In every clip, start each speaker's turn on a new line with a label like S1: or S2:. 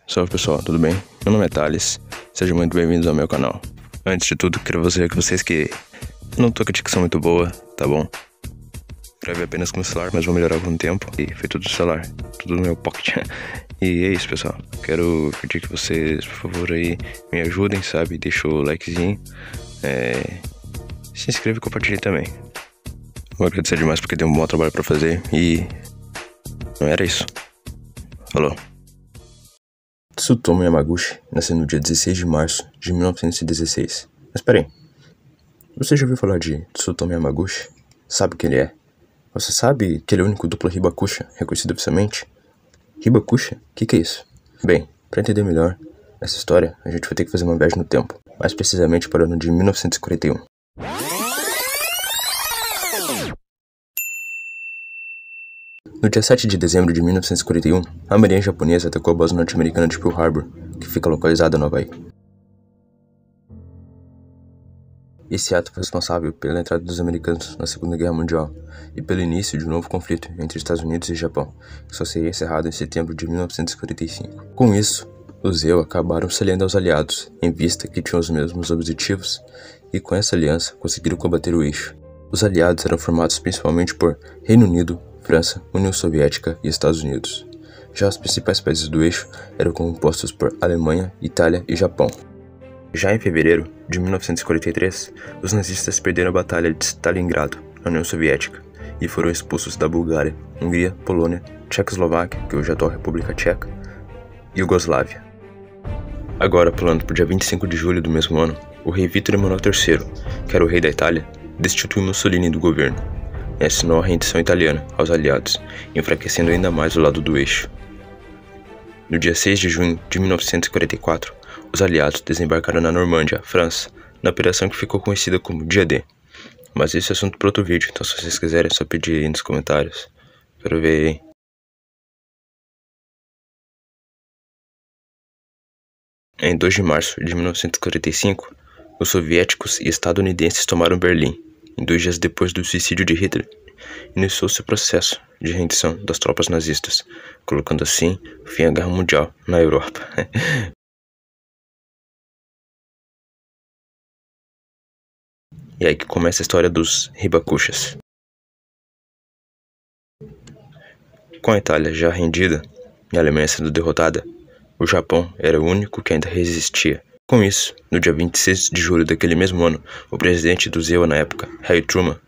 S1: Salve pessoal, tudo bem? Meu nome é Thales, sejam muito bem-vindos ao meu canal. Antes de tudo, quero dizer com vocês que eu não tô com a dicção muito boa, tá bom? Gravei apenas com o celular, mas vou melhorar com o tempo. E foi tudo no celular, tudo no meu pocket. E é isso, pessoal. Quero pedir que vocês, por favor, aí me ajudem, sabe? Deixa o likezinho. Se inscreva e compartilhe também. Vou agradecer demais porque deu um bom trabalho pra fazer. E não era isso. Falou. Tsutomu Yamaguchi nasceu no dia 16 de março de 1916. Mas peraí, você já ouviu falar de Tsutomu Yamaguchi? Sabe quem ele é? Você sabe que ele é o único duplo Hibakusha reconhecido oficialmente? Hibakusha? O que é isso? Bem, para entender melhor essa história, a gente vai ter que fazer uma viagem no tempo, mais precisamente para o ano de 1941. No dia 7 de dezembro de 1941, a marinha japonesa atacou a base norte-americana de Pearl Harbor, que fica localizada no Havaí. Esse ato foi responsável pela entrada dos americanos na Segunda Guerra Mundial e pelo início de um novo conflito entre Estados Unidos e Japão, que só seria encerrado em setembro de 1945. Com isso, os EU acabaram se aliando aos aliados, em vista que tinham os mesmos objetivos, e com essa aliança conseguiram combater o eixo. Os aliados eram formados principalmente por Reino Unido, França, União Soviética e Estados Unidos. Já os principais países do eixo eram compostos por Alemanha, Itália e Japão. Já em fevereiro de 1943, os nazistas perderam a Batalha de Stalingrado, na União Soviética, e foram expulsos da Bulgária, Hungria, Polônia, Tchecoslováquia, que hoje é a atual República Tcheca, e Iugoslávia. Agora, pulando para o dia 25 de julho do mesmo ano, o rei Vítor Emanuel III, que era o rei da Itália, destituiu Mussolini do governo e assinou a rendição italiana aos aliados, enfraquecendo ainda mais o lado do eixo. No dia 6 de junho de 1944, os aliados desembarcaram na Normândia, França, na operação que ficou conhecida como Dia D. Mas esse é assunto para outro vídeo, então se vocês quiserem é só pedir aí nos comentários. Quero ver aí. Em 2 de março de 1945, os soviéticos e estadunidenses tomaram Berlim. Em 2 dias depois do suicídio de Hitler, iniciou-se o processo de rendição das tropas nazistas, colocando assim fim à Guerra Mundial na Europa. E aí que começa a história dos Hibakushas. Com a Itália já rendida e a Alemanha sendo derrotada, o Japão era o único que ainda resistia. Com isso, no dia 26 de julho daquele mesmo ano, o presidente do ZEUA na época, Harry Truman,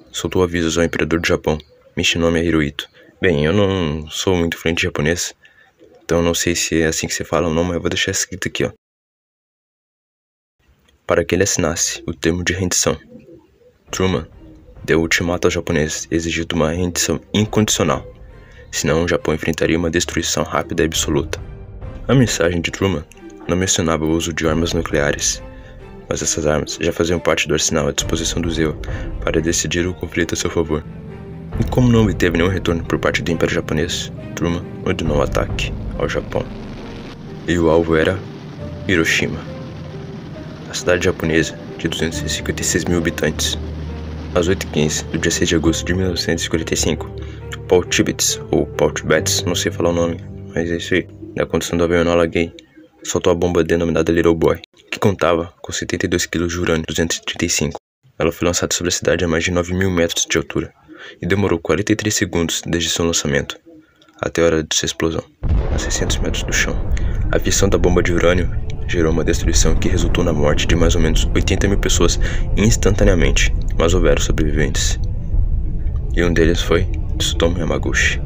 S1: soltou avisos ao imperador do Japão, Michinobu Hirohito. Bem, eu não sou muito fluente em japonês, então não sei se é assim que se fala ou não, mas eu vou deixar escrito aqui, ó. Para que ele assinasse o termo de rendição. Truman deu ultimato aos japoneses, exigindo uma rendição incondicional, senão o Japão enfrentaria uma destruição rápida e absoluta. A mensagem de Truman não mencionava o uso de armas nucleares, mas essas armas já faziam parte do arsenal à disposição do ZEUA para decidir o conflito a seu favor. E como não obteve nenhum retorno por parte do Império Japonês, Truman ordenou o ataque ao Japão. E o alvo era Hiroshima, a cidade japonesa de 256 mil habitantes. Às 8h15 do dia 6 de agosto de 1945, Paul Tibbets, ou Paul Tibbets, não sei falar o nome, mas é isso aí, na condição do avião Enola Gay, soltou a bomba denominada Little Boy, que contava com 72 kg de urânio 235. Ela foi lançada sobre a cidade a mais de 9.000 metros de altura e demorou 43 segundos desde seu lançamento até a hora de sua explosão, a 600 metros do chão. A fissão da bomba de urânio gerou uma destruição que resultou na morte de mais ou menos 80 mil pessoas instantaneamente, mas houveram sobreviventes. E um deles foi Tsutomu Yamaguchi.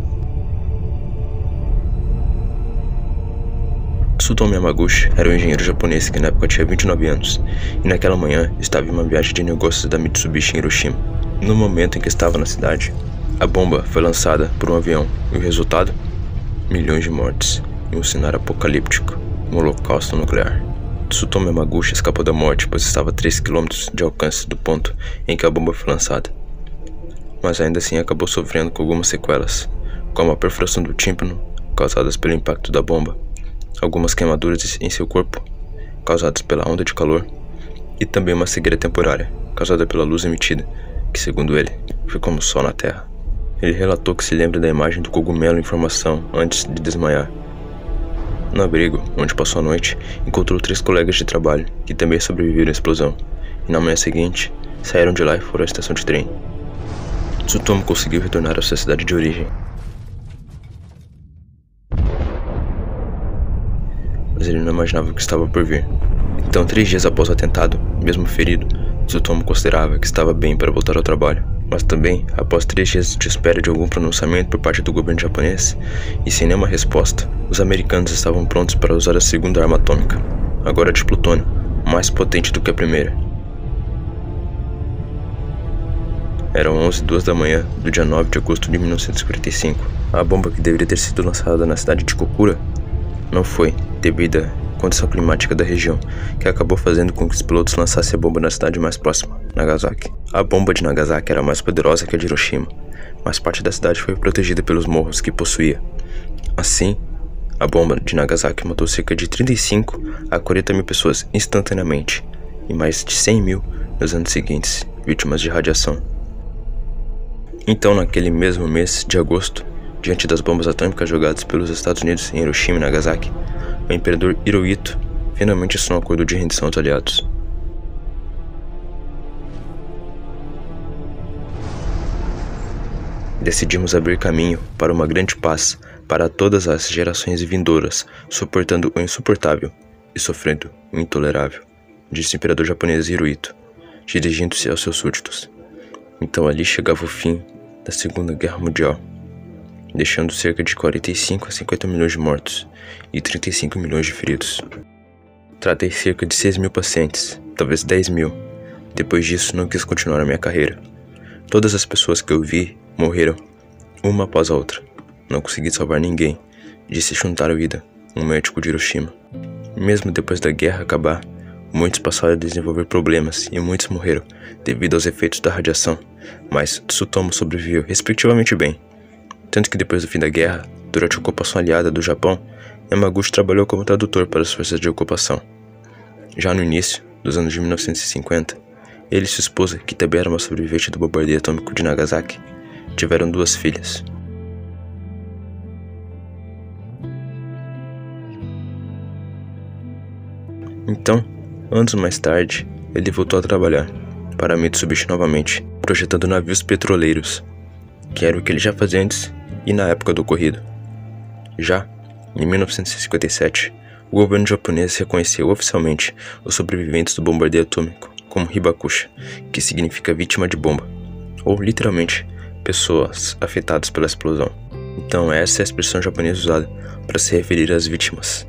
S1: Tsutomu Yamaguchi era um engenheiro japonês que na época tinha 29 anos, e naquela manhã estava em uma viagem de negócios da Mitsubishi em Hiroshima. No momento em que estava na cidade, a bomba foi lançada por um avião, e o resultado? Milhões de mortes, em um cenário apocalíptico, um holocausto nuclear. Tsutomu Yamaguchi escapou da morte, pois estava a 3 km de alcance do ponto em que a bomba foi lançada. Mas ainda assim acabou sofrendo com algumas sequelas, como a perfuração do tímpano, causadas pelo impacto da bomba, algumas queimaduras em seu corpo, causadas pela onda de calor, e também uma cegueira temporária, causada pela luz emitida, que segundo ele, foi como o sol na Terra. Ele relatou que se lembra da imagem do cogumelo em formação antes de desmaiar, No abrigo, onde passou a noite, encontrou 3 colegas de trabalho, que também sobreviveram à explosão, e na manhã seguinte, saíram de lá e foram à estação de trem. Tsutomu conseguiu retornar à sua cidade de origem. Mas ele não imaginava o que estava por vir. Então, 3 dias após o atentado, mesmo ferido, Tsutomu considerava que estava bem para voltar ao trabalho. Mas também, após 3 dias de espera de algum pronunciamento por parte do governo japonês, e sem nenhuma resposta, os americanos estavam prontos para usar a segunda arma atômica, agora de plutônio, mais potente do que a primeira. Eram 11h02 da manhã do dia 9 de agosto de 1945. A bomba que deveria ter sido lançada na cidade de Kokura não foi, devido à condição climática da região, que acabou fazendo com que os pilotos lançassem a bomba na cidade mais próxima, Nagasaki. A bomba de Nagasaki era mais poderosa que a de Hiroshima, mas parte da cidade foi protegida pelos morros que possuía. Assim, a bomba de Nagasaki matou cerca de 35 a 40 mil pessoas instantaneamente, e mais de 100 mil nos anos seguintes, vítimas de radiação. Então, naquele mesmo mês de agosto, diante das bombas atômicas jogadas pelos Estados Unidos em Hiroshima e Nagasaki, o imperador Hirohito finalmente assinou um acordo de rendição aos aliados. Decidimos abrir caminho para uma grande paz para todas as gerações vindouras, suportando o insuportável e sofrendo o intolerável, disse o imperador japonês Hirohito, dirigindo-se aos seus súditos. Então ali chegava o fim da Segunda Guerra Mundial, deixando cerca de 45 a 50 milhões de mortos e 35 milhões de feridos. Tratei cerca de 6 mil pacientes, talvez 10 mil. Depois disso, não quis continuar a minha carreira. Todas as pessoas que eu vi morreram, uma após a outra. Não consegui salvar ninguém, disse Shuntaro Ida, um médico de Hiroshima. Mesmo depois da guerra acabar, muitos passaram a desenvolver problemas e muitos morreram devido aos efeitos da radiação, mas Tsutomu sobreviveu respectivamente bem. Tanto que depois do fim da guerra, durante a ocupação aliada do Japão, Yamaguchi trabalhou como tradutor para as forças de ocupação. Já no início dos anos de 1950, ele e sua esposa, que também era uma sobrevivente do bombardeio atômico de Nagasaki, tiveram 2 filhas. Então, anos mais tarde, ele voltou a trabalhar para a Mitsubishi novamente, projetando navios petroleiros, que era o que ele já fazia antes e na época do ocorrido. Já em 1957, o governo japonês reconheceu oficialmente os sobreviventes do bombardeio atômico como hibakusha, que significa vítima de bomba, ou literalmente, pessoas afetadas pela explosão. Então essa é a expressão japonesa usada para se referir às vítimas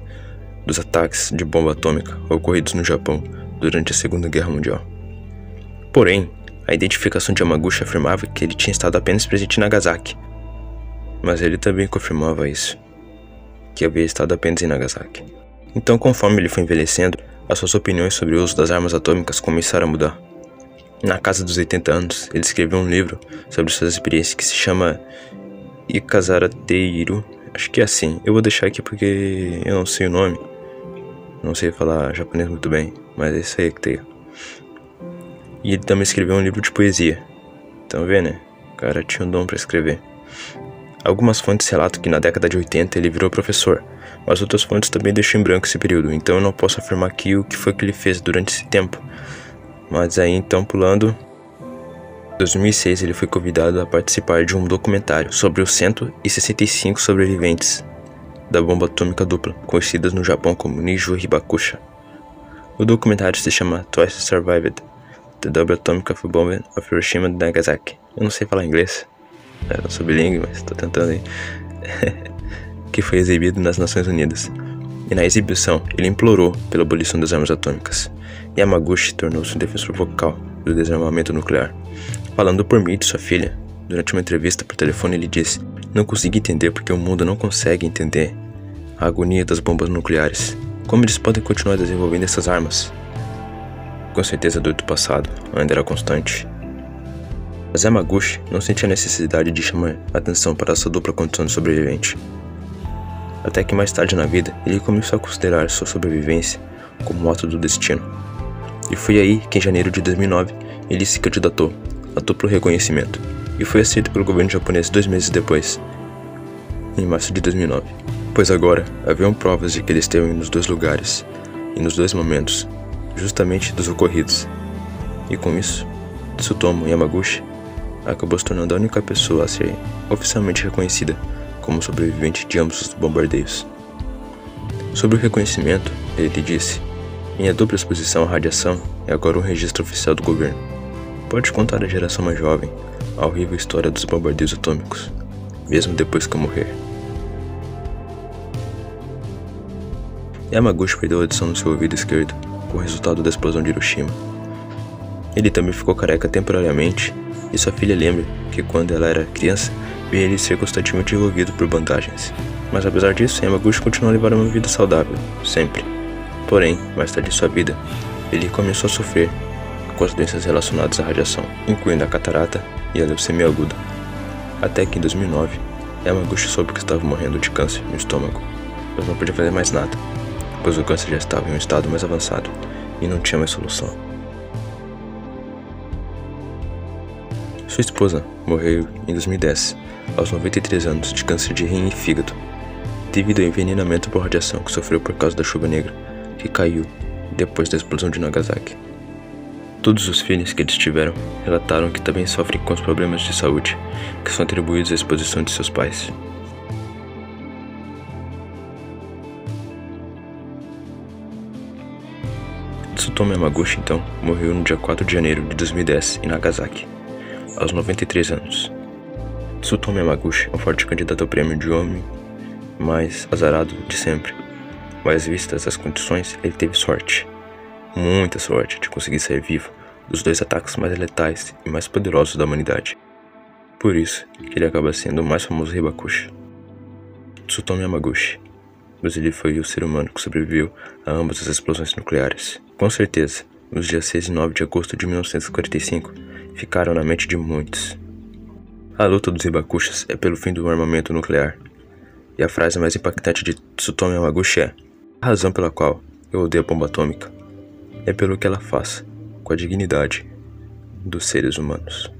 S1: dos ataques de bomba atômica ocorridos no Japão durante a Segunda Guerra Mundial. Porém, a identificação de Yamaguchi afirmava que ele tinha estado apenas presente em Nagasaki, mas ele também confirmava isso, que havia estado apenas em Nagasaki. Então, conforme ele foi envelhecendo, as suas opiniões sobre o uso das armas atômicas começaram a mudar. Na casa dos 80 anos, ele escreveu um livro sobre suas experiências que se chama Ikazarateiro. Acho que é assim. Eu vou deixar aqui porque eu não sei o nome. Não sei falar japonês muito bem, mas é isso aí que tem. E ele também escreveu um livro de poesia. Então vê, né? O cara tinha um dom para escrever. Algumas fontes relatam que na década de 80 ele virou professor, mas outras fontes também deixam em branco esse período, então eu não posso afirmar aqui o que foi que ele fez durante esse tempo. Mas aí então, pulando, em 2006 ele foi convidado a participar de um documentário sobre os 165 sobreviventes da bomba atômica dupla, conhecidas no Japão como Niju Hibakusha. O documentário se chama Twice Survived: The Double Atomic Bomb of Hiroshima and Nagasaki. Eu não sei falar inglês, eu não sou bilíngue, mas tô tentando aí. Que foi exibido nas Nações Unidas. E na exibição, ele implorou pela abolição das armas atômicas. Yamaguchi tornou-se um defensor vocal do desarmamento nuclear. Falando por meio de sua filha, durante uma entrevista por telefone, ele disse: "Não consegui entender porque o mundo não consegue entender a agonia das bombas nucleares. Como eles podem continuar desenvolvendo essas armas?" Com certeza a dor do passado ainda era constante. Mas Yamaguchi não sentia a necessidade de chamar a atenção para essa dupla condição de sobrevivente. Até que mais tarde na vida, ele começou a considerar sua sobrevivência como um ato do destino. E foi aí que em janeiro de 2009, ele se candidatou a duplo reconhecimento, e foi aceito pelo governo japonês 2 meses depois, em março de 2009. pois agora haviam provas de que ele esteve nos dois lugares e nos dois momentos, justamente dos ocorridos. E com isso, Tsutomu Yamaguchi acabou se tornando a única pessoa a ser oficialmente reconhecida como sobrevivente de ambos os bombardeios. Sobre o reconhecimento, ele disse: "Minha dupla exposição à radiação é agora um registro oficial do governo. Pode contar à geração mais jovem a horrível história dos bombardeios atômicos, mesmo depois que eu morrer." Yamaguchi perdeu a audição no seu ouvido esquerdo com o resultado da explosão de Hiroshima. Ele também ficou careca temporariamente, e sua filha lembra que quando ela era criança, via ele ser constantemente envolvido por bandagens. Mas apesar disso, Yamaguchi continuou a levar uma vida saudável, sempre. Porém, mais tarde em sua vida, ele começou a sofrer com as doenças relacionadas à radiação, incluindo a catarata e a leucemia aguda. Até que em 2009, Yamaguchi soube que estava morrendo de câncer no estômago, mas não podia fazer mais nada, pois o câncer já estava em um estado mais avançado e não tinha mais solução. Sua esposa morreu em 2010, aos 93 anos, de câncer de rim e fígado, devido ao envenenamento por radiação que sofreu por causa da chuva negra que caiu depois da explosão de Nagasaki. Todos os filhos que eles tiveram relataram que também sofrem com os problemas de saúde que são atribuídos à exposição de seus pais. Tsutomu Yamaguchi, então, morreu no dia 4 de janeiro de 2010 em Nagasaki, aos 93 anos. Tsutomu Yamaguchi é um forte candidato ao prêmio de homem mais azarado de sempre, mas vistas as condições, ele teve sorte, muita sorte, de conseguir sair vivo dos dois ataques mais letais e mais poderosos da humanidade. Por isso que ele acaba sendo o mais famoso Hibakusha. Tsutomu Yamaguchi, pois ele foi o ser humano que sobreviveu a ambas as explosões nucleares. Com certeza, nos dias 6 e 9 de agosto de 1945, ficaram na mente de muitos. A luta dos Hibakushas é pelo fim do armamento nuclear. E a frase mais impactante de Tsutomu Yamaguchi é: "A razão pela qual eu odeio a bomba atômica é pelo que ela faz com a dignidade dos seres humanos."